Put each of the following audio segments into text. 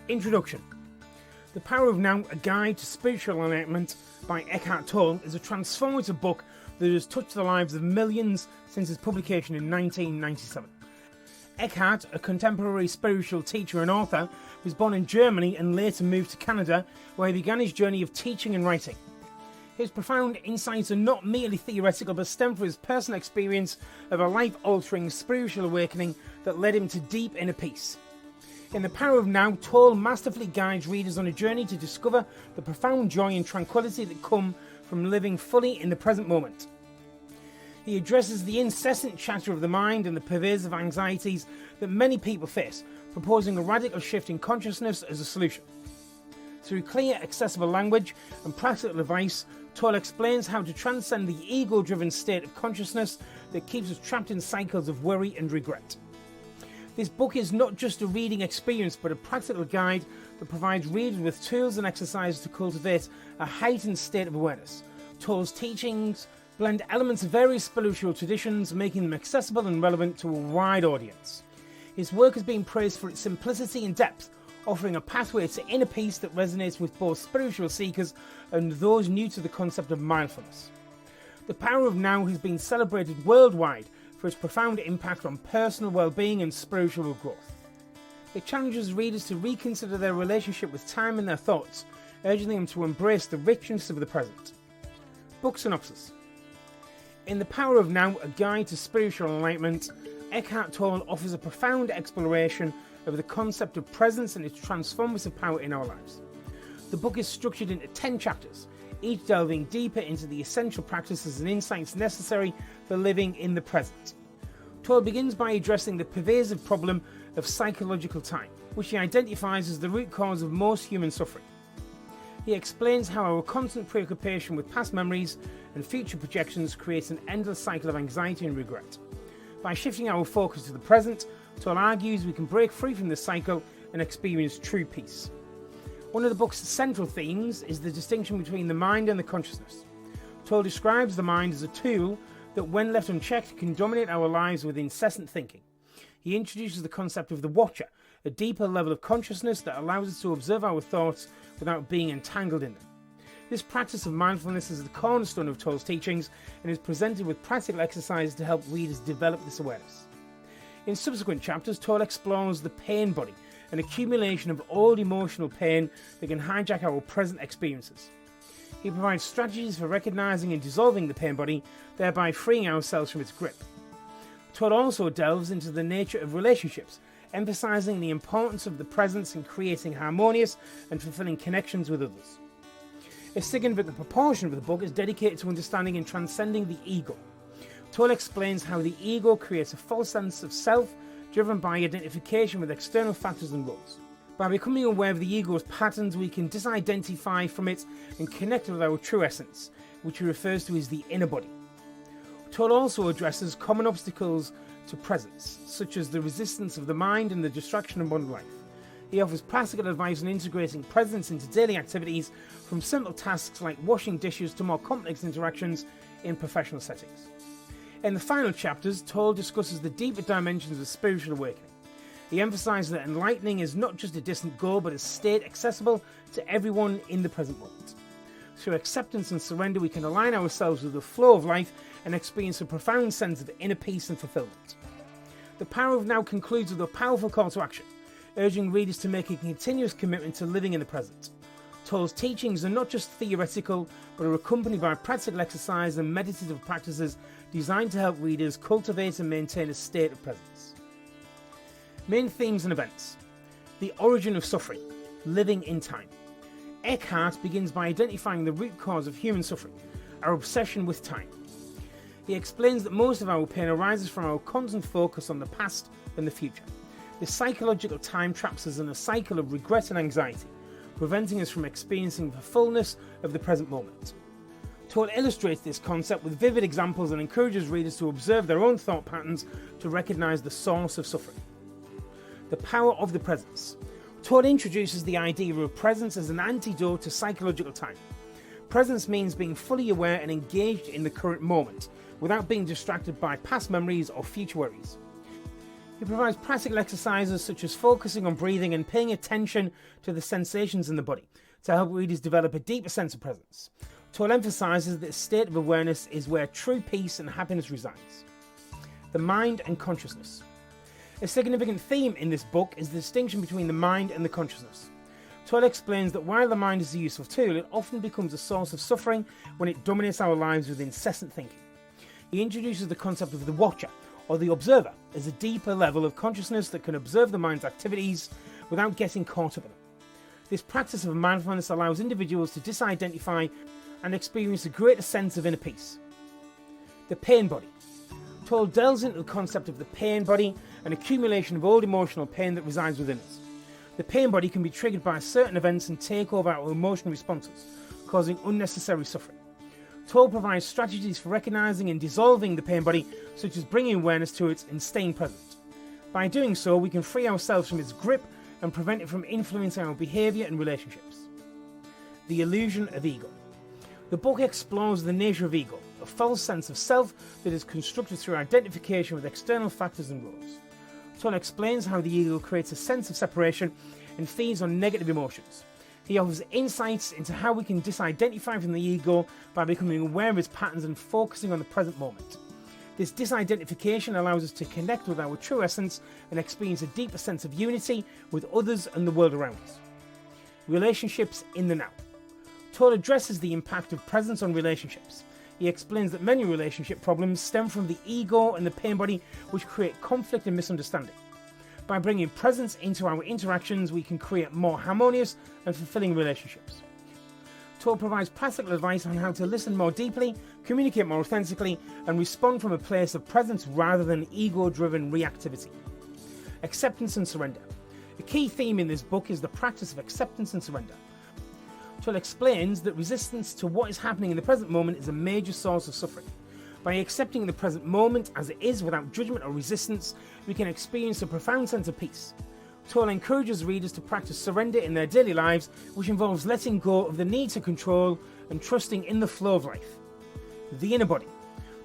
Introduction. The Power of Now, A Guide to Spiritual Enlightenment by Eckhart Tolle is a transformative book that has touched the lives of millions since its publication in 1997. Eckhart, a contemporary spiritual teacher and author, was born in Germany and later moved to Canada, where he began his journey of teaching and writing. His profound insights are not merely theoretical but stem from his personal experience of a life-altering spiritual awakening that led him to deep inner peace. In The Power of Now, Tolle masterfully guides readers on a journey to discover the profound joy and tranquility that come from living fully in the present moment. He addresses the incessant chatter of the mind and the pervasive anxieties that many people face, proposing a radical shift in consciousness as a solution. Through clear, accessible language and practical advice, Tolle explains how to transcend the ego-driven state of consciousness that keeps us trapped in cycles of worry and regret. This book is not just a reading experience but a practical guide that provides readers with tools and exercises to cultivate a heightened state of awareness. Tolle's teachings blend elements of various spiritual traditions, making them accessible and relevant to a wide audience. His work has been praised for its simplicity and depth, offering a pathway to inner peace that resonates with both spiritual seekers and those new to the concept of mindfulness. The Power of Now has been celebrated worldwide for its profound impact on personal well-being and spiritual growth. It challenges readers to reconsider their relationship with time and their thoughts, urging them to embrace the richness of the present. Book synopsis. In The Power of Now, A Guide to Spiritual Enlightenment, Eckhart Tolle offers a profound exploration of the concept of presence and its transformative power in our lives. The book is structured into 10 chapters, each delving deeper into the essential practices and insights necessary for living in the present. Tolle begins by addressing the pervasive problem of psychological time, which he identifies as the root cause of most human suffering. He explains how our constant preoccupation with past memories and future projections creates an endless cycle of anxiety and regret. By shifting our focus to the present, Tolle argues we can break free from this cycle and experience true peace. One of the book's central themes is the distinction between the mind and the consciousness. Tolle describes the mind as a tool that, when left unchecked, can dominate our lives with incessant thinking. He introduces the concept of the watcher, a deeper level of consciousness that allows us to observe our thoughts without being entangled in them. This practice of mindfulness is the cornerstone of Tolle's teachings and is presented with practical exercises to help readers develop this awareness. In subsequent chapters, Tolle explores the pain body, an accumulation of old emotional pain that can hijack our present experiences. He provides strategies for recognizing and dissolving the pain body, thereby freeing ourselves from its grip. Tolle also delves into the nature of relationships, emphasizing the importance of the presence in creating harmonious and fulfilling connections with others. A significant proportion of the book is dedicated to understanding and transcending the ego. Tolle explains how the ego creates a false sense of self driven by identification with external factors and roles. By becoming aware of the ego's patterns, we can disidentify from it and connect with our true essence, which he refers to as the inner body. Tolle also addresses common obstacles to presence, such as the resistance of the mind and the distraction of modern life. He offers practical advice on integrating presence into daily activities, from simple tasks like washing dishes to more complex interactions in professional settings. In the final chapters, Tolle discusses the deeper dimensions of spiritual awakening. He emphasizes that enlightening is not just a distant goal, but a state accessible to everyone in the present moment. Through acceptance and surrender, we can align ourselves with the flow of life and experience a profound sense of inner peace and fulfillment. The Power of Now concludes with a powerful call to action, urging readers to make a continuous commitment to living in the present. Tolle's teachings are not just theoretical, but are accompanied by practical exercise and meditative practices designed to help readers cultivate and maintain a state of presence. Main themes and events. The origin of suffering. Living in time. Eckhart begins by identifying the root cause of human suffering, our obsession with time. He explains that most of our pain arises from our constant focus on the past and the future. This psychological time traps us in a cycle of regret and anxiety, preventing us from experiencing the fullness of the present moment. Tolle illustrates this concept with vivid examples and encourages readers to observe their own thought patterns to recognize the source of suffering. The power of the presence. Tolle introduces the idea of presence as an antidote to psychological time. Presence means being fully aware and engaged in the current moment, without being distracted by past memories or future worries. He provides practical exercises such as focusing on breathing and paying attention to the sensations in the body to help readers develop a deeper sense of presence. Tolle emphasises that a state of awareness is where true peace and happiness resides. The mind and consciousness. A significant theme in this book is the distinction between the mind and the consciousness. Tolle explains that while the mind is a useful tool, it often becomes a source of suffering when it dominates our lives with incessant thinking. He introduces the concept of the watcher, or the observer, as a deeper level of consciousness that can observe the mind's activities without getting caught up in them. This practice of mindfulness allows individuals to disidentify and experience a greater sense of inner peace. The pain body. Tolle delves into the concept of the pain body, an accumulation of old emotional pain that resides within us. The pain body can be triggered by certain events and take over our emotional responses, causing unnecessary suffering. Tolle provides strategies for recognizing and dissolving the pain body, such as bringing awareness to it and staying present. By doing so, we can free ourselves from its grip and prevent it from influencing our behavior and relationships. The illusion of ego. The book explores the nature of ego, a false sense of self that is constructed through identification with external factors and roles. Tolle explains how the ego creates a sense of separation and feeds on negative emotions. He offers insights into how we can disidentify from the ego by becoming aware of its patterns and focusing on the present moment. This disidentification allows us to connect with our true essence and experience a deeper sense of unity with others and the world around us. Relationships in the now. Tolle addresses the impact of presence on relationships. He explains that many relationship problems stem from the ego and the pain body, which create conflict and misunderstanding. By bringing presence into our interactions, we can create more harmonious and fulfilling relationships. Tolle provides practical advice on how to listen more deeply, communicate more authentically, and respond from a place of presence rather than ego-driven reactivity. Acceptance and surrender. A key theme in this book is the practice of acceptance and surrender. Tolle explains that resistance to what is happening in the present moment is a major source of suffering. By accepting the present moment as it is without judgment or resistance, we can experience a profound sense of peace. Tolle encourages readers to practice surrender in their daily lives, which involves letting go of the need to control and trusting in the flow of life. The inner body.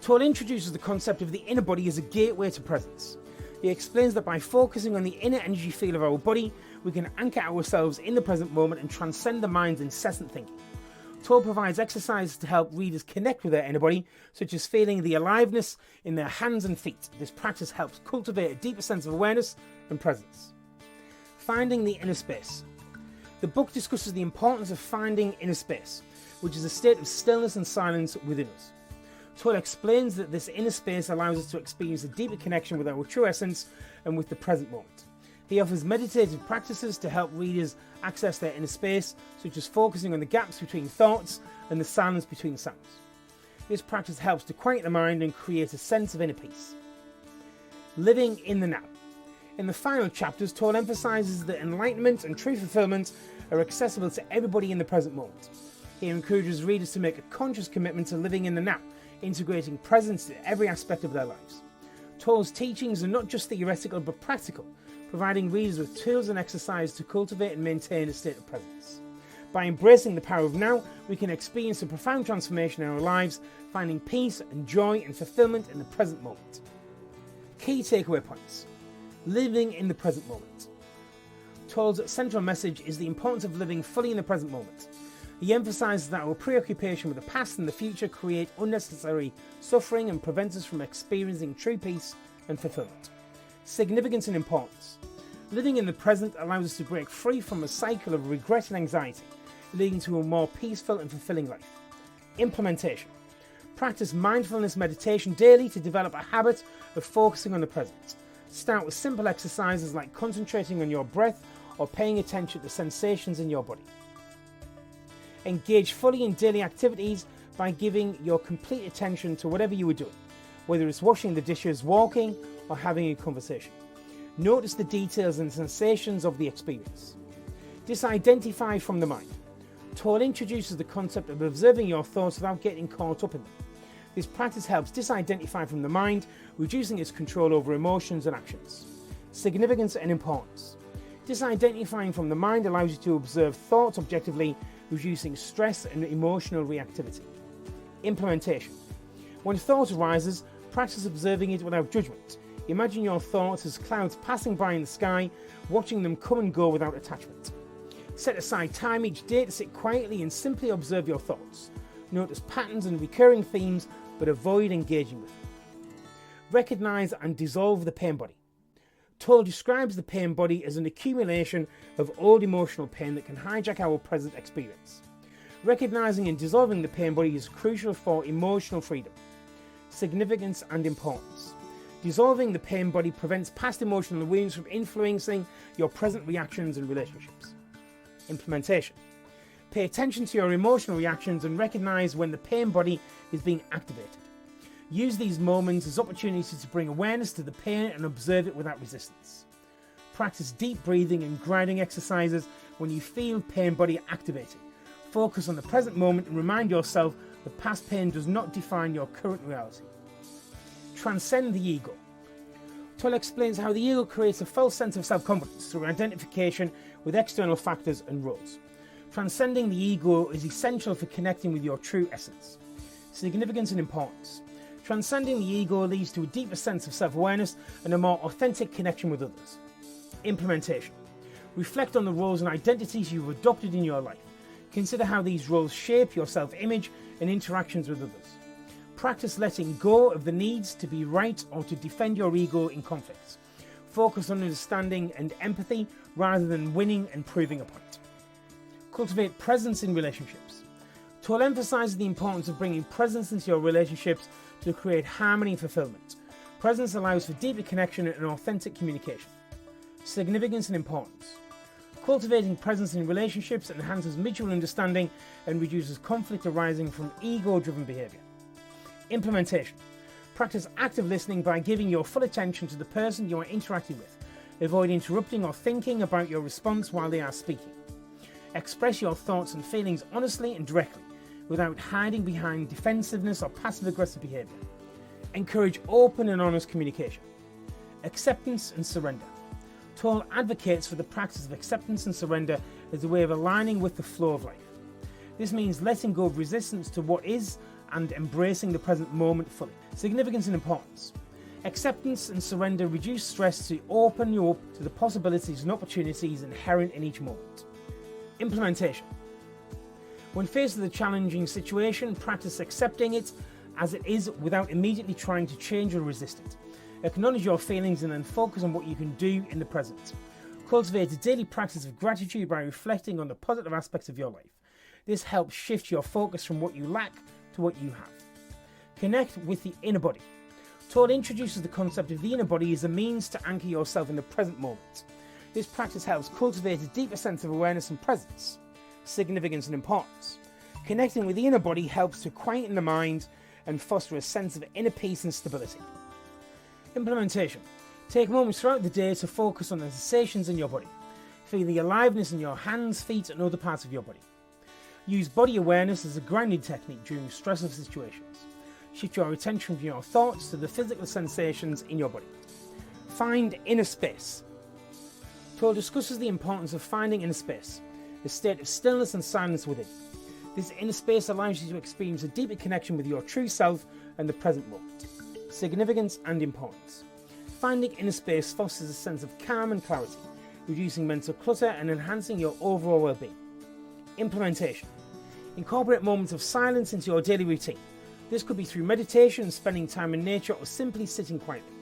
Tolle introduces the concept of the inner body as a gateway to presence. He explains that by focusing on the inner energy field of our body, we can anchor ourselves in the present moment and transcend the mind's incessant thinking. Tolle provides exercises to help readers connect with their inner body, such as feeling the aliveness in their hands and feet. This practice helps cultivate a deeper sense of awareness and presence. Finding the inner space. The book discusses the importance of finding inner space, which is a state of stillness and silence within us. Tolle explains that this inner space allows us to experience a deeper connection with our true essence and with the present moment. He offers meditative practices to help readers access their inner space, such as focusing on the gaps between thoughts and the silence between sounds. This practice helps to quiet the mind and create a sense of inner peace. Living in the now. In the final chapters, Tolle emphasizes that enlightenment and true fulfillment are accessible to everybody in the present moment. He encourages readers to make a conscious commitment to living in the now, integrating presence in every aspect of their lives. Tolle's teachings are not just theoretical but practical, providing readers with tools and exercise to cultivate and maintain a state of presence. By embracing the power of now, we can experience a profound transformation in our lives, finding peace and joy and fulfillment in the present moment. Key takeaway points. Living in the present moment. Tolle's central message is the importance of living fully in the present moment. He emphasizes that our preoccupation with the past and the future create unnecessary suffering and prevent us from experiencing true peace and fulfillment. Significance and importance. Living in the present allows us to break free from a cycle of regret and anxiety, leading to a more peaceful and fulfilling life. Implementation. Practice mindfulness meditation daily to develop a habit of focusing on the present. Start with simple exercises like concentrating on your breath or paying attention to sensations in your body. Engage fully in daily activities by giving your complete attention to whatever you are doing, whether it's washing the dishes, walking, or having a conversation. Notice the details and sensations of the experience. Disidentify from the mind. Tolle introduces the concept of observing your thoughts without getting caught up in them. This practice helps disidentify from the mind, reducing its control over emotions and actions. Significance and importance. Disidentifying from the mind allows you to observe thoughts objectively, reducing stress and emotional reactivity. Implementation. When thought arises, practice observing it without judgment. Imagine your thoughts as clouds passing by in the sky, watching them come and go without attachment. Set aside time each day to sit quietly and simply observe your thoughts. Notice patterns and recurring themes, but avoid engaging with them. Recognize and dissolve the pain body. Tolle describes the pain body as an accumulation of old emotional pain that can hijack our present experience. Recognizing and dissolving the pain body is crucial for emotional freedom. Significance and importance. Dissolving the pain body prevents past emotional wounds from influencing your present reactions and relationships. Implementation. Pay attention to your emotional reactions and recognize when the pain body is being activated. Use these moments as opportunities to bring awareness to the pain and observe it without resistance. Practice deep breathing and grounding exercises when you feel pain body activating. Focus on the present moment and remind yourself that past pain does not define your current reality. Transcend the ego. Tolle explains how the ego creates a false sense of self-confidence through identification with external factors and roles. Transcending the ego is essential for connecting with your true essence. Significance and importance. Transcending the ego leads to a deeper sense of self-awareness and a more authentic connection with others. Implementation. Reflect on the roles and identities you've adopted in your life. Consider how these roles shape your self-image and interactions with others. Practice letting go of the needs to be right or to defend your ego in conflicts. Focus on understanding and empathy rather than winning and proving a point. Cultivate presence in relationships. Tolle emphasizes the importance of bringing presence into your relationships to create harmony and fulfillment. Presence allows for deeper connection and authentic communication. Significance and importance. Cultivating presence in relationships enhances mutual understanding and reduces conflict arising from ego-driven behavior. Implementation. Practice active listening by giving your full attention to the person you are interacting with. Avoid interrupting or thinking about your response while they are speaking. Express your thoughts and feelings honestly and directly, without hiding behind defensiveness or passive-aggressive behavior. Encourage open and honest communication. Acceptance and surrender. Tolle advocates for the practice of acceptance and surrender as a way of aligning with the flow of life. This means letting go of resistance to what is and embracing the present moment fully. Significance and importance. Acceptance and surrender reduce stress to open you up to the possibilities and opportunities inherent in each moment. Implementation. When faced with a challenging situation, practice accepting it as it is without immediately trying to change or resist it. Acknowledge your feelings and then focus on what you can do in the present. Cultivate a daily practice of gratitude by reflecting on the positive aspects of your life. This helps shift your focus from what you lack to what you have. Connect with the inner body. Tolle introduces the concept of the inner body as a means to anchor yourself in the present moment. This practice helps cultivate a deeper sense of awareness and presence. Significance and importance. Connecting with the inner body helps to quieten the mind and foster a sense of inner peace and stability. Implementation. Take moments throughout the day to focus on the sensations in your body. Feel the aliveness in your hands, feet, and other parts of your body. Use body awareness as a grounding technique during stressful situations. Shift your attention from your thoughts to the physical sensations in your body. Find inner space. Tolle discusses the importance of finding inner space, a state of stillness and silence within. This inner space allows you to experience a deeper connection with your true self and the present moment. Significance and importance. Finding inner space fosters a sense of calm and clarity, reducing mental clutter and enhancing your overall well-being. Implementation. Incorporate moments of silence into your daily routine. This could be through meditation, spending time in nature, or simply sitting quietly.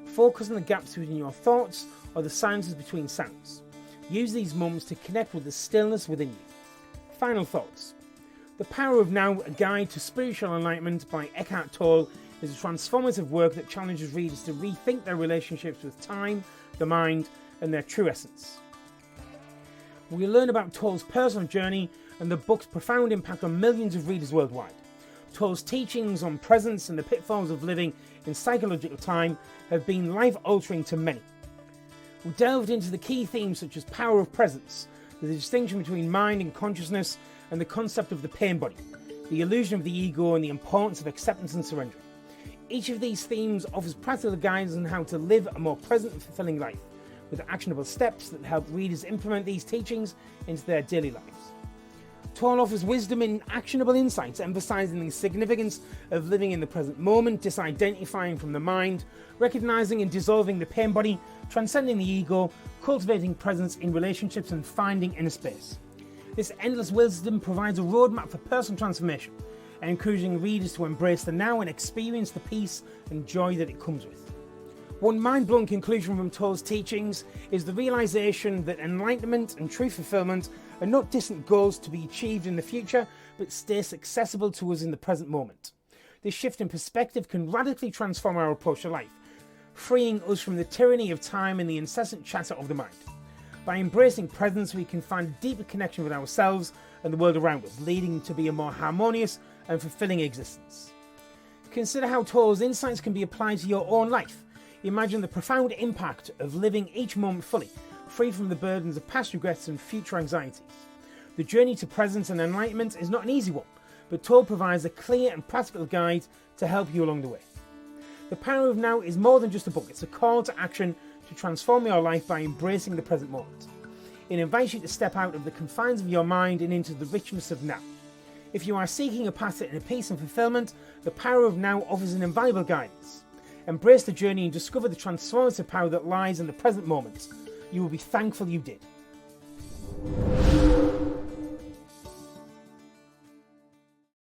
Focus on the gaps between your thoughts or the silences between sounds. Use these moments to connect with the stillness within you. Final thoughts. The Power of Now, A Guide to Spiritual Enlightenment by Eckhart Tolle is a transformative work that challenges readers to rethink their relationships with time, the mind, and their true essence. We'll learn about Tolle's personal journey and the book's profound impact on millions of readers worldwide. Tolle's teachings on presence and the pitfalls of living in psychological time have been life-altering to many. We delved into the key themes such as power of presence, the distinction between mind and consciousness, and the concept of the pain body, the illusion of the ego, and the importance of acceptance and surrender. Each of these themes offers practical guidance on how to live a more present and fulfilling life, with actionable steps that help readers implement these teachings into their daily lives. Tolle offers wisdom and actionable insights, emphasizing the significance of living in the present moment, disidentifying from the mind, recognizing and dissolving the pain body, transcending the ego, cultivating presence in relationships, and finding inner space. This endless wisdom provides a roadmap for personal transformation, encouraging readers to embrace the now and experience the peace and joy that it comes with. One mind-blowing conclusion from Tolle's teachings is the realization that enlightenment and true fulfillment are not distant goals to be achieved in the future, but states accessible to us in the present moment. This shift in perspective can radically transform our approach to life, freeing us from the tyranny of time and the incessant chatter of the mind. By embracing presence, we can find a deeper connection with ourselves and the world around us, leading to be a more harmonious and fulfilling existence. Consider how Tolle's insights can be applied to your own life. Imagine the profound impact of living each moment fully, free from the burdens of past regrets and future anxieties. The journey to presence and enlightenment is not an easy one, but Tolle provides a clear and practical guide to help you along the way. The Power of Now is more than just a book, it's a call to action to transform your life by embracing the present moment. It invites you to step out of the confines of your mind and into the richness of now. If you are seeking a path to inner peace and fulfillment, The Power of Now offers an invaluable guidance. Embrace the journey and discover the transformative power that lies in the present moment. You will be thankful you did.